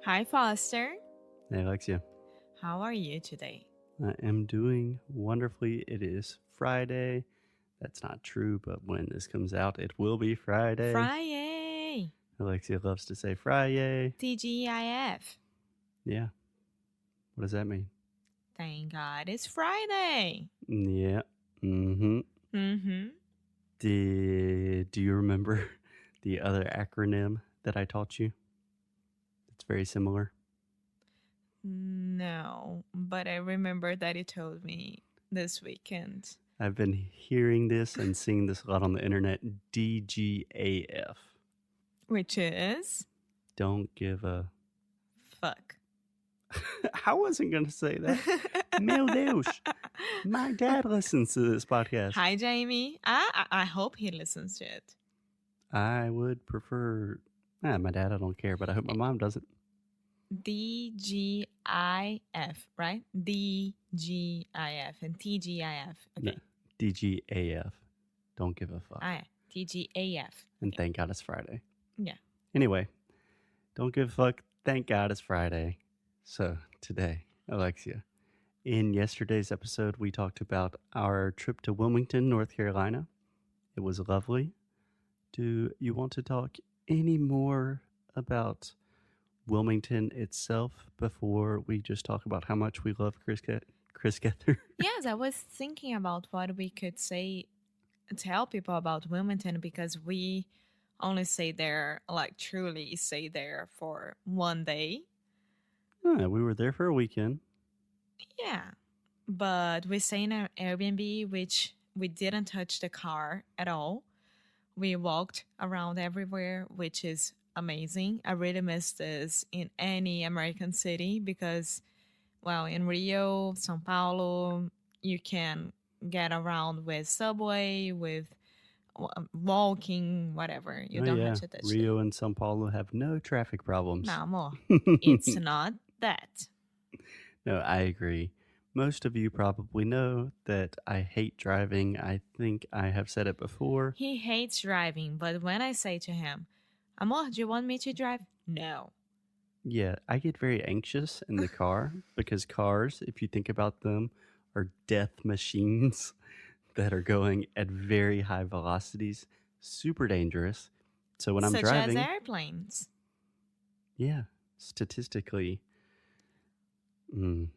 Hi, Foster. Hey, Alexia. How are you today? I am doing wonderfully. It is Friday. That's not true, but when this comes out, it will be Friday. Friday. Alexia loves to say Friday. TGIF. Yeah. What does that mean? Thank God it's Friday. Yeah. Mm-hmm. Mm-hmm. Do you remember the other acronym that I taught you? It's very similar. No, but I remember that you told me this weekend. I've been hearing this and seeing this a lot on the internet. DGAF. Which is? Don't give a... Fuck. I wasn't going to say that. Meu Deus. My dad listens to this podcast. Hi, Jamie. I hope he listens to it. I would prefer... my dad, I don't care, but I hope my mom doesn't. DGIF, right? DGIF and TGIF. Okay. No, DGAF. Don't give a fuck. TGAF. And thank God it's Friday. Yeah. Anyway, don't give a fuck. Thank God it's Friday. So today, Alexia, in yesterday's episode, we talked about our trip to Wilmington, North Carolina. It was lovely. Do you want to talk any more about Wilmington itself before we just talk about how much we love Chris Gethard? Yes, I was thinking about what we could tell people about Wilmington, because we only stay there, like truly stay there for one day. We were there for a weekend. Yeah, but we stay in an Airbnb, which we didn't touch the car at all. We walked around everywhere, which is amazing. I really miss this in any American city because, well, in Rio, São Paulo, you can get around with subway, with walking, whatever. You don't have to touch Rio and São Paulo have no traffic problems. No, amor. It's not that. No, I agree. Most of you probably know that I hate driving. I think I have said it before. He hates driving, but when I say to him, Amor, do you want me to drive? No. Yeah, I get very anxious in the car because cars, if you think about them, are death machines that are going at very high velocities, super dangerous. So when I'm driving... Such as airplanes. Yeah, statistically...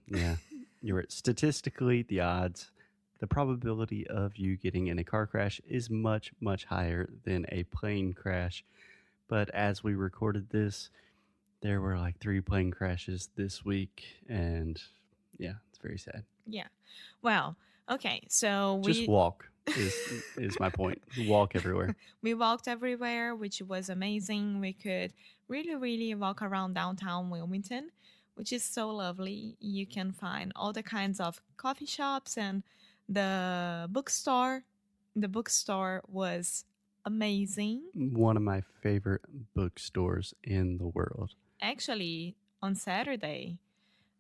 yeah, you're right. Statistically, the probability of you getting in a car crash is much, much higher than a plane crash. But as we recorded this, there were like 3 plane crashes this week, and yeah, it's very sad. Yeah. Well, okay, so we... Just walk is my point. Walk everywhere. We walked everywhere, which was amazing. We could really, really walk around downtown Wilmington, which is so lovely. You can find all the kinds of coffee shops and the bookstore. The bookstore was amazing. One of my favorite bookstores in the world. Actually, on Saturday,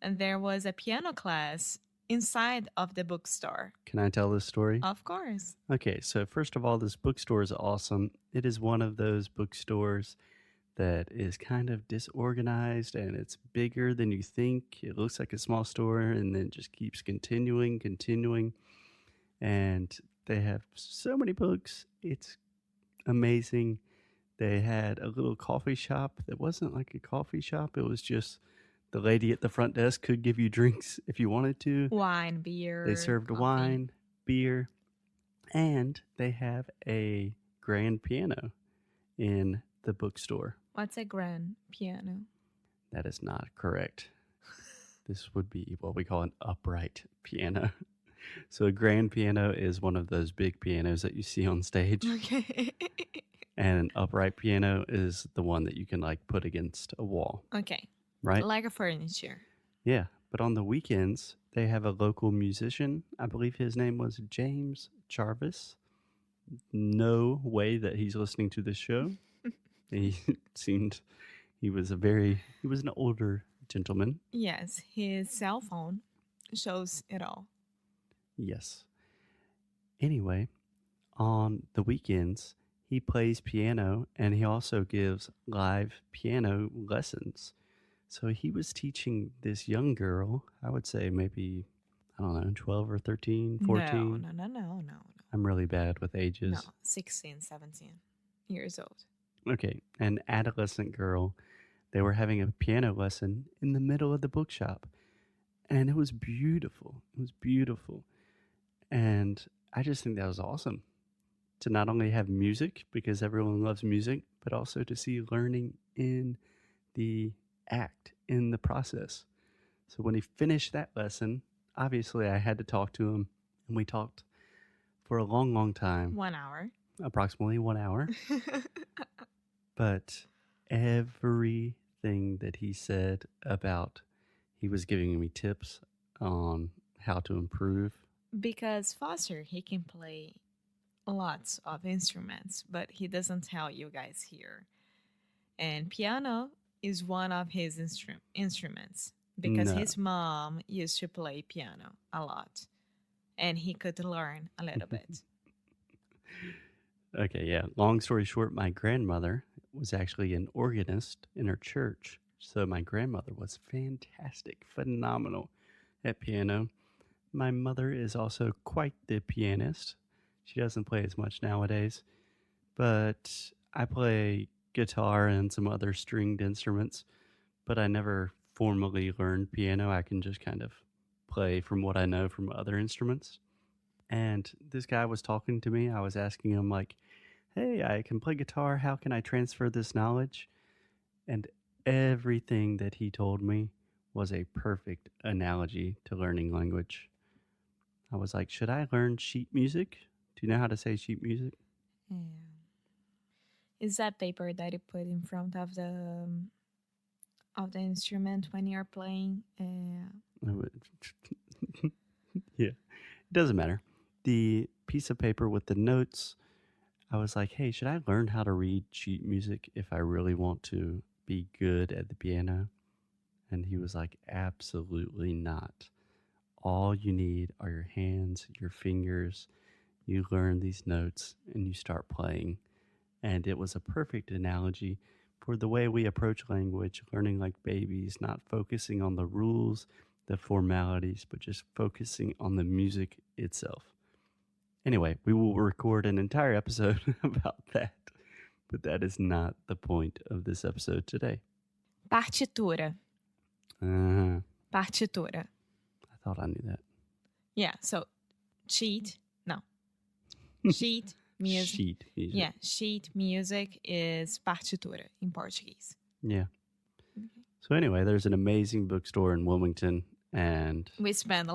there was a piano class inside of the bookstore. Can I tell this story? Of course. Okay, so first of all, this bookstore is awesome. It is one of those bookstores that is kind of disorganized, and it's bigger than you think. It looks like a small store and then just keeps continuing. And they have so many books. It's amazing. They had a little coffee shop that wasn't like a coffee shop. It was just the lady at the front desk could give you drinks if you wanted to. Wine, beer. They served coffee. Wine, beer, and they have a grand piano in the bookstore. What's a grand piano? That is not correct. This would be what we call an upright piano. So a grand piano is one of those big pianos that you see on stage. Okay. And an upright piano is the one that you can like put against a wall. Okay. Right? Like a furniture. Yeah. But on the weekends, they have a local musician. I believe his name was James Jarvis. No way that he's listening to this show. He was an older gentleman. Yes, his cell phone shows it all. Yes. Anyway, on the weekends, he plays piano and he also gives live piano lessons. So he was teaching this young girl, I would say maybe, I don't know, 12 or 13, 14. No. I'm really bad with No, ages. 16, 17 years old. Okay, an adolescent girl. They were having a piano lesson in the middle of the bookshop. And it was beautiful. It was beautiful. And I just think that was awesome to not only have music, because everyone loves music, but also to see learning in the act, in the process. So when he finished that lesson, obviously I had to talk to him, and we talked for a long, long time. 1 hour. Approximately 1 hour. But everything that he said about, he was giving me tips on how to improve. Because Foster, he can play lots of instruments, but he doesn't tell you guys here. And piano is one of his instruments because No. his mom used to play piano a lot. And he could learn a little bit. Okay, yeah. Long story short, my grandmother was actually an organist in her church. So my grandmother was fantastic, phenomenal at piano. My mother is also quite the pianist. She doesn't play as much nowadays, but I play guitar and some other stringed instruments, but I never formally learned piano. I can just kind of play from what I know from other instruments. And this guy was talking to me. I was asking him, like, hey, I can play guitar. How can I transfer this knowledge? And everything that he told me was a perfect analogy to learning language. I was like, should I learn sheet music? Do you know how to say sheet music? Yeah. Is that paper that you put in front of the instrument when you're playing? Yeah, it doesn't matter. The piece of paper with the notes, I was like, hey, should I learn how to read sheet music if I really want to be good at the piano? And he was like, absolutely not. All you need are your hands, your fingers. You learn these notes and you start playing. And it was a perfect analogy for the way we approach language, learning like babies, not focusing on the rules, the formalities, but just focusing on the music itself. Anyway, we will record an entire episode about that, but that is not the point of this episode today. Partitura. Partitura. I thought I knew that. Yeah, so sheet music. Sheet music. Yeah, sheet music is partitura in Portuguese. Yeah. Okay. So anyway, there's an amazing bookstore in Wilmington, and we spent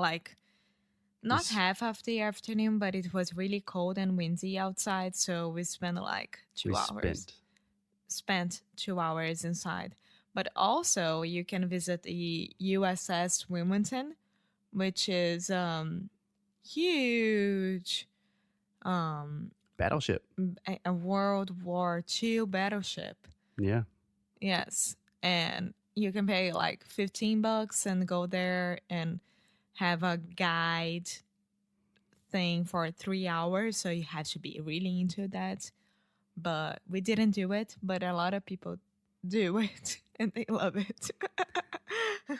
not half of the afternoon, but it was really cold and windy outside, so we spent 2 hours. Spent 2 hours inside. But also, you can visit the USS Wilmington, which is huge. Battleship. A World War II battleship. Yeah. Yes. And you can pay $15 and go there and have a guide thing for 3 hours. So you have to be really into that. But we didn't do it. But a lot of people do it and they love it.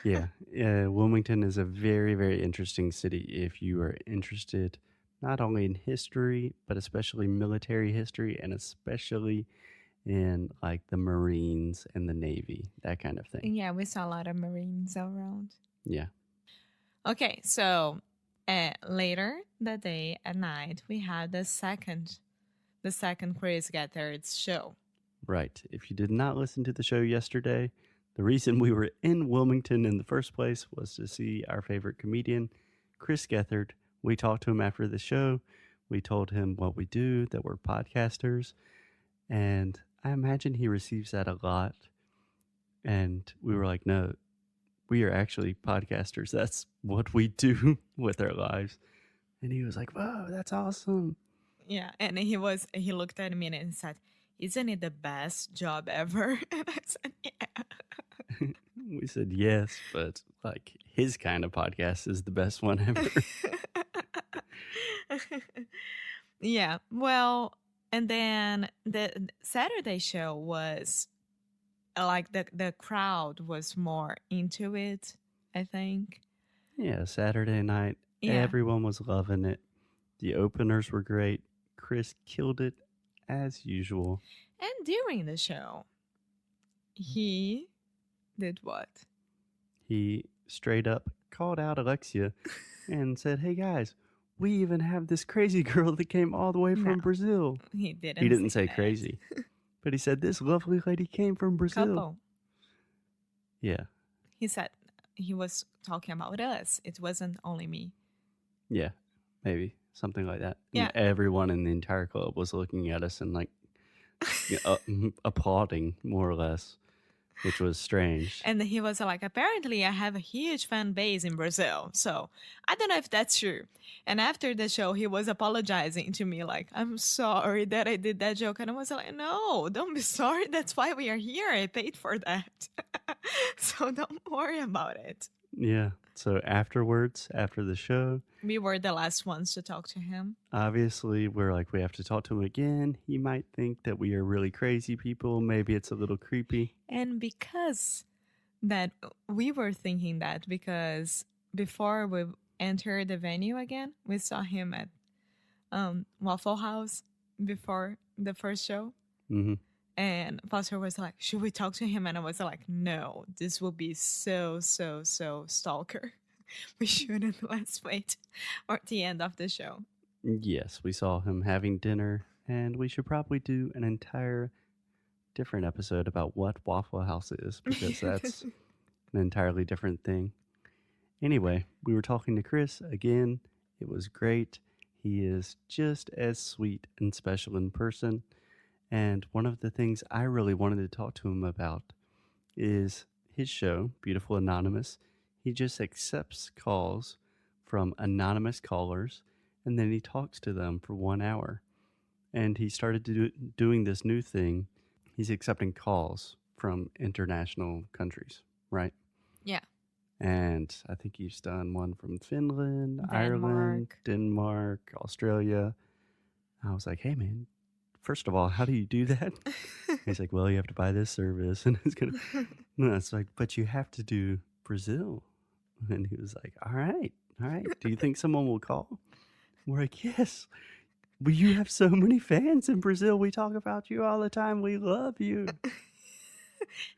Yeah. Wilmington is a very, very interesting city if you are interested not only in history, but especially military history, and especially in the Marines and the Navy, that kind of thing. Yeah, we saw a lot of Marines around. Yeah. Okay, so later that day at night, we had the second Chris Gethard's show. Right. If you did not listen to the show yesterday, the reason we were in Wilmington in the first place was to see our favorite comedian, Chris Gethard. We talked to him after the show. We told him what we do, that we're podcasters. And I imagine he receives that a lot. And we were like, no, we are actually podcasters. That's what we do with our lives. And he was like, whoa, that's awesome. Yeah, and he looked at me and said, isn't it the best job ever? And I said, yeah. We said yes, but his kind of podcast is the best one ever. Yeah, well, and then the Saturday show was like the crowd was more into it, I think. Yeah, Saturday night, Yeah. everyone was loving it. The openers were great. Chris killed it as usual. And during the show, he did what? He straight up called out Alexia and said, "Hey guys, we even have this crazy girl that came all the way from No. Brazil." He didn't. He didn't say that. crazy, but he said this lovely lady came from Brazil. Couple. Yeah, He said he was talking about us. It wasn't only me. yeah, maybe something like that. Yeah. And everyone in the entire club was looking at us and like applauding more or less, which was strange. And he was like, apparently I have a huge fan base in Brazil. So I don't know if that's true. And after the show, he was apologizing to me like, I'm sorry that I did that joke. And I was like, no, don't be sorry. That's why we are here. I paid for that. So don't worry about it. Yeah. So afterwards, after the show, We were the last ones to talk to him. obviously we're like, we have to talk to him again. He might think that we are really crazy people. Maybe it's a little creepy. And because that we were thinking that because before we entered the venue again, we saw him at Waffle House before the first show. Hmm. And Foster was like, should we talk to him? And I was like, no, this will be so stalker. We shouldn't. Let's wait for the end of the show. Yes, we saw him having dinner, and we should probably do an entire different episode about what Waffle House is, because that's an entirely different thing. Anyway, we were talking to Chris again. It was great. He is just as sweet and special in person. And one of the things I really wanted to talk to him about is his show, Beautiful Anonymous. He just accepts calls from anonymous callers, and then he talks to them for 1 hour. And he started doing this new thing. He's accepting calls from international countries, right? Yeah. And I think he's done one from Finland, Ireland, Denmark, Australia. I was like, hey, man, first of all, how do you do that? He's like, well, you have to buy this service. And it's going to, no, it's like, but you have to do Brazil. And he was like, all right. Do you think someone will call? We're like, yes. Well, you have so many fans in Brazil. We talk about you all the time. We love you.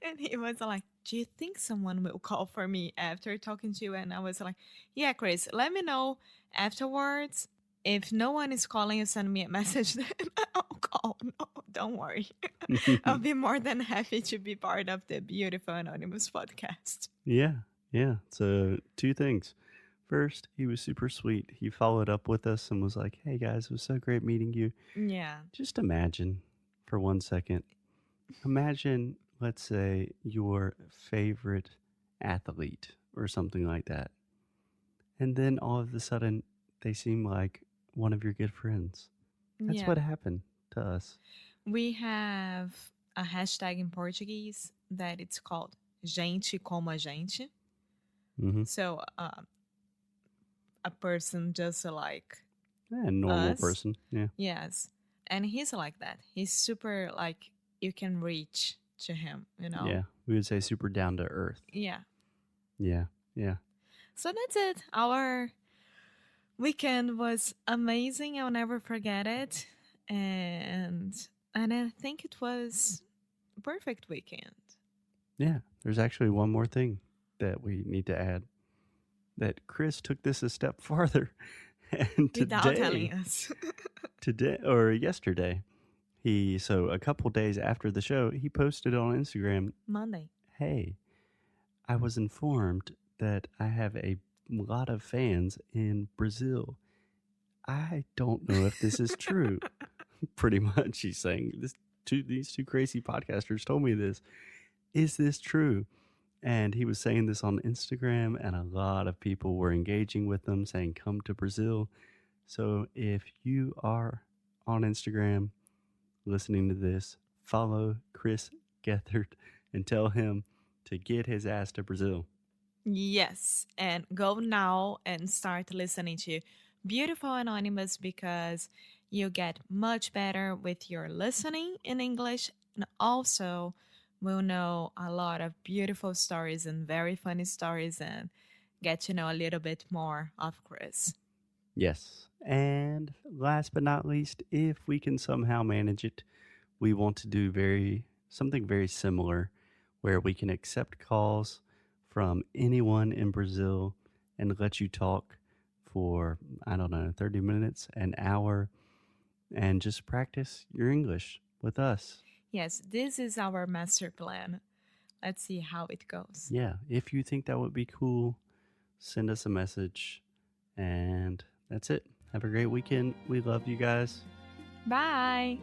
And he was like, do you think someone will call for me after talking to you? And I was like, yeah, Chris, let me know afterwards. If no one is calling you, send me a message, then I'll call. No, don't worry. I'll be more than happy to be part of the Beautiful Anonymous podcast. Yeah. So 2 things. First, he was super sweet. He followed up with us and was like, hey guys, it was so great meeting you. Yeah. Just imagine for 1 second. Imagine, let's say, your favorite athlete or something like that. And then all of a sudden, they seem like one of your good friends. That's what happened to us. We have a hashtag in Portuguese that it's called gente como a gente. Mm-hmm. So a person just like A normal us. person. Yeah. Yes. And he's like that. He's super like you can reach to him, you know? Yeah. We would say super down to earth. Yeah. Yeah. So that's it. Our weekend was amazing. I'll never forget it. And I think it was a perfect weekend. Yeah. There's actually one more thing that we need to add. That Chris took this a step farther. And Without telling us. Yesterday, so a couple days after the show, he posted on Instagram, Monday. hey, I was informed that I have a lot of fans in Brazil. I don't know if this is true. Pretty much, he's saying, these 2 crazy podcasters told me this. Is this true? And he was saying this on Instagram, and a lot of people were engaging with them, saying, come to Brazil. So if you are on Instagram listening to this, follow Chris Gethard and tell him to get his ass to Brazil. Yes. And go now and start listening to Beautiful Anonymous because you get much better with your listening in English. And also we'll know a lot of beautiful stories and very funny stories and get to know a little bit more of Chris. Yes. And last but not least, if we can somehow manage it, we want to do something very similar where we can accept calls from anyone in Brazil and let you talk for, I don't know, 30 minutes, an hour, and just practice your English with us. Yes, this is our master plan. Let's see how it goes. Yeah, if you think that would be cool, send us a message. And that's it. Have a great weekend. We love you guys. Bye!